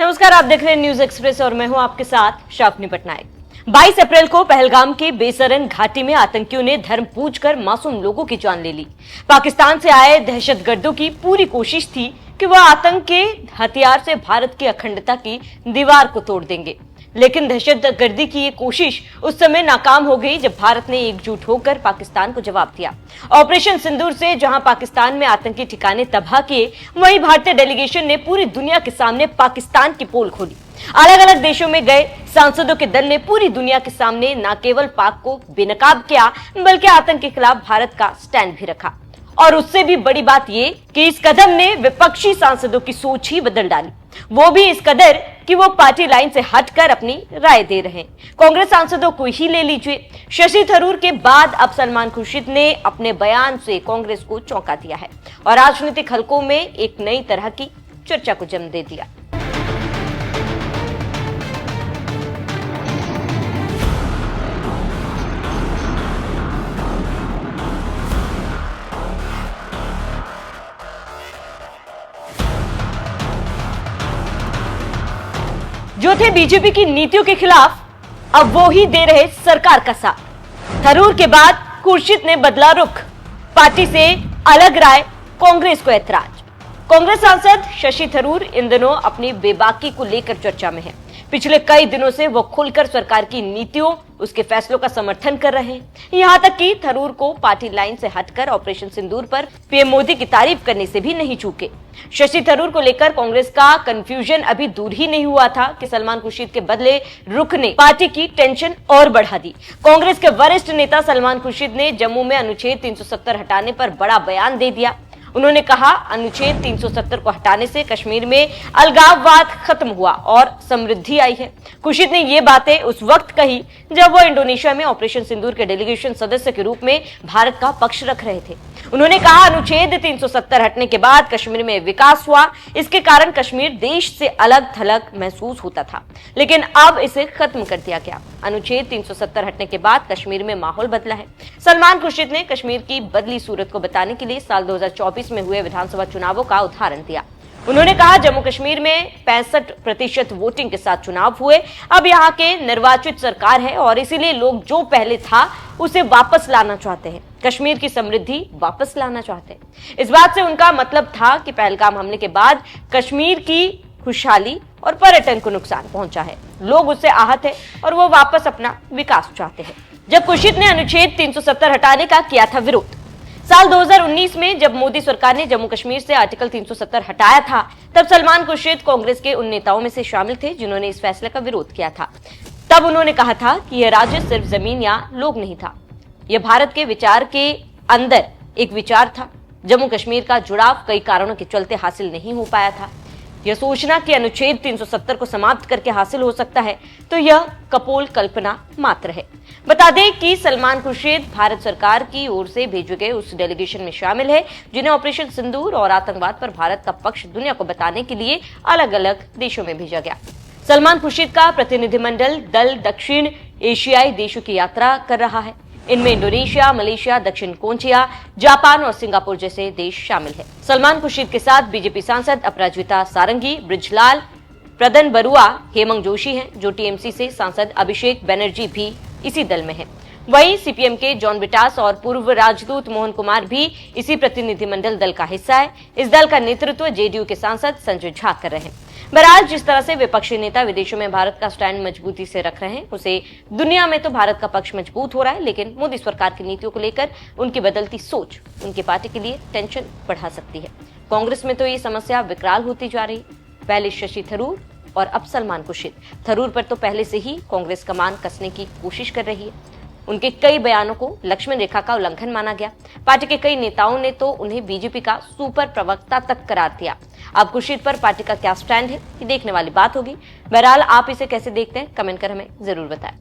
नमस्कार, आप देख रहे हैं न्यूज एक्सप्रेस और मैं हूं आपके साथ शाफनी पटनायक। 22 अप्रैल को पहलगाम के बेसरन घाटी में आतंकियों ने धर्म पूजकर मासूम लोगों की जान ले ली। पाकिस्तान से आए दहशतगर्दों की पूरी कोशिश थी कि वह आतंक के हथियार से भारत की अखंडता की दीवार को तोड़ देंगे, लेकिन दहशतगर्दी की ये कोशिश उस समय नाकाम हो गई जब भारत ने एकजुट होकर पाकिस्तान को जवाब दिया। ऑपरेशन सिंदूर से जहां पाकिस्तान में आतंकी ठिकाने तबाह किए, वहीं भारतीय डेलीगेशन ने पूरी दुनिया के सामने पाकिस्तान की पोल खोली। अलग अलग देशों में गए सांसदों के दल ने पूरी दुनिया के सामने न केवल पाक को बेनकाब किया, बल्कि आतंक के खिलाफ भारत का स्टैंड भी रखा। और उससे भी बड़ी बात ये कि इस कदम ने विपक्षी सांसदों की सोच ही बदल डाली, वो भी इस कदर कि वो पार्टी लाइन से हटकर अपनी राय दे रहे हैं। कांग्रेस सांसदों को ही ले लीजिए, शशि थरूर के बाद अब सलमान खुर्शीद ने अपने बयान से कांग्रेस को चौंका दिया है और राजनीतिक हलकों में एक नई तरह की चर्चा को जन्म दे दिया। जो थे बीजेपी की नीतियों के खिलाफ, अब वो ही दे रहे सरकार का साथ। थरूर के बाद खुर्शीद ने बदला रुख, पार्टी से अलग राय, कांग्रेस को ऐतराज। कांग्रेस सांसद शशि थरूर इन दिनों अपनी बेबाकी को लेकर चर्चा में है। पिछले कई दिनों से वो खुलकर सरकार की नीतियों, उसके फैसलों का समर्थन कर रहे हैं। यहां तक कि थरूर को पार्टी लाइन से हटकर ऑपरेशन सिंदूर पर पीएम मोदी की तारीफ करने से भी नहीं चूके। शशि थरूर को लेकर कांग्रेस का कंफ्यूजन अभी दूर ही नहीं हुआ था कि सलमान खुर्शीद के बदले रुख ने पार्टी की टेंशन और बढ़ा दी। कांग्रेस के वरिष्ठ नेता सलमान खुर्शीद ने जम्मू में अनुच्छेद 370 हटाने पर बड़ा बयान दे दिया। उन्होंने कहा, अनुच्छेद 370 को हटाने से कश्मीर में अलगाववाद खत्म हुआ और समृद्धि आई है। खुर्शीद ने ये बातें उस वक्त कही जब वो इंडोनेशिया में ऑपरेशन सिंदूर के डेलीगेशन सदस्य के रूप में भारत का पक्ष रख रहे थे। उन्होंने कहा, अनुच्छेद 370 हटने के बाद कश्मीर में विकास हुआ, इसके कारण कश्मीर देश से अलग थलग महसूस होता था, लेकिन अब इसे खत्म कर दिया गया। अनुच्छेद 370 हटने के बाद कश्मीर में माहौल बदला है। सलमान खुर्शीद ने कश्मीर की बदली सूरत को बताने के लिए साल 2024 में हुए विधानसभा चुनावों का उदाहरण दिया। उन्होंने कहा, जम्मू कश्मीर में 65% वोटिंग के साथ चुनाव हुए। अब यहाँ के निर्वाचित सरकार है और इसीलिए लोग जो पहले था उसे वापस लाना चाहते हैं, कश्मीर की समृद्धि वापस लाना चाहते हैं। इस बात से उनका मतलब था कि पहलगाम हमले के बाद कश्मीर की खुशहाली और पर्यटन को नुकसान पहुंचा है, लोग उससे आहत है और वो वापस अपना विकास चाहते हैं। जब खुर्शीद ने अनुच्छेद 370 हटाने का किया था विरोध, साल 2019 में जब मोदी सरकार ने जम्मू कश्मीर से आर्टिकल 370 हटाया था, तब सलमान खुर्शीद कांग्रेस के उन नेताओं में से शामिल थे जिन्होंने इस फैसले का विरोध किया था। तब उन्होंने कहा था कि यह राज्य सिर्फ जमीन या लोग नहीं था, यह भारत के विचार के अंदर एक विचार था। जम्मू कश्मीर का जुड़ाव कई कारणों के चलते हासिल नहीं हो पाया था। यह सोचना कि अनुच्छेद 370 को समाप्त करके हासिल हो सकता है, तो यह कपोल कल्पना मात्र है। बता दें कि सलमान खुर्शीद भारत सरकार की ओर से भेजे गए उस डेलीगेशन में शामिल है जिन्हें ऑपरेशन सिंदूर और आतंकवाद पर भारत का पक्ष दुनिया को बताने के लिए अलग अलग देशों में भेजा गया। सलमान खुर्शीद का प्रतिनिधिमंडल दल दक्षिण एशियाई देशों की यात्रा कर रहा है। इनमें इंडोनेशिया, मलेशिया, दक्षिण कोरिया, जापान और सिंगापुर जैसे देश शामिल है। सलमान खुर्शीद के साथ बीजेपी सांसद अपराजिता सारंगी, ब्रिजलाल, प्रदन बरुआ, हेमंग जोशी हैं, जो टीएमसी से सांसद अभिषेक बनर्जी भी इसी दल में है। वहीं सीपीएम के जॉन बिटास और पूर्व राजदूत मोहन कुमार भी इसी प्रतिनिधिमंडल दल का हिस्सा है। इस दल का नेतृत्व जेडीयू के सांसद संजय झा कर रहे हैं। बहरहाल, जिस तरह से विपक्षी नेता विदेशों में भारत का स्टैंड मजबूती से रख रहे हैं, उसे दुनिया में तो भारत का पक्ष मजबूत हो रहा है, लेकिन मोदी सरकार की नीतियों को लेकर उनकी बदलती सोच उनकी पार्टी के लिए टेंशन बढ़ा सकती है। कांग्रेस में तो ये समस्या विकराल होती जा रही, पहले शशि थरूर और अब सलमान खुर्शीद। थरूर पर तो पहले से ही कांग्रेस कमान कसने की कोशिश कर रही है। उनके कई बयानों को लक्ष्मण रेखा का उल्लंघन माना गया। पार्टी के कई नेताओं ने तो उन्हें बीजेपी का सुपर प्रवक्ता तक करार दिया। अब खुर्शीद पर पार्टी का क्या स्टैंड है, ये देखने वाली बात होगी। बहरहाल, आप इसे कैसे देखते हैं, कमेंट कर हमें जरूर बताएं।